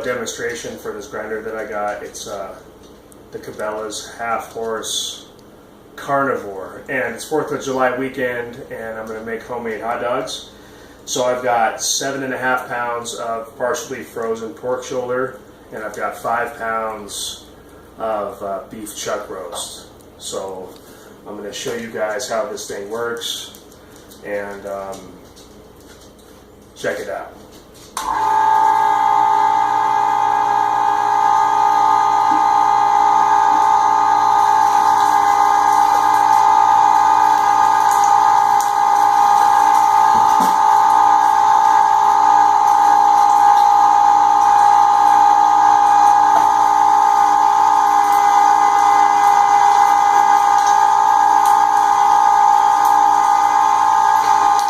Demonstration for this grinder that I got. It's the Cabela's half-horse carnivore, and it's 4th of July weekend, and I'm going to make homemade hot dogs. So I've got 7.5 pounds of partially frozen pork shoulder, and I've got 5 pounds of beef chuck roast. So I'm going to show you guys how this thing works, and check it out.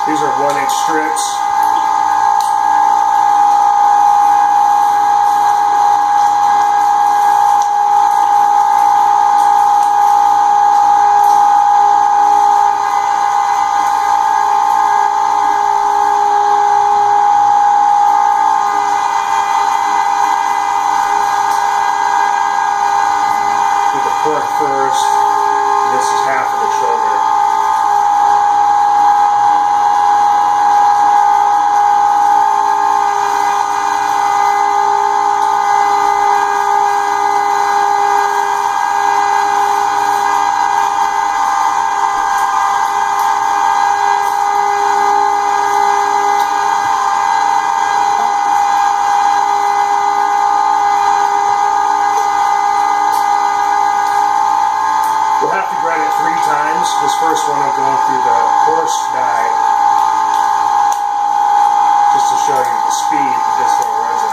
These are 1-inch strips. Do the pork first. This is half of the shoulder. This first one I'm going through the horse guide just to show you the speed that this thing runs at.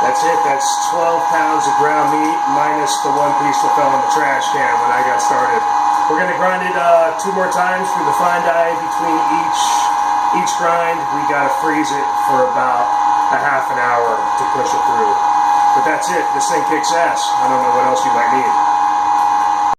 That's it. That's 12 pounds of ground meat minus the one piece that fell in the trash can when I got started. We're going to grind it 2 more times through the fine die between each grind. We got to freeze it for about a half an hour to push it through. But that's it. This thing kicks ass. I don't know what else you might need.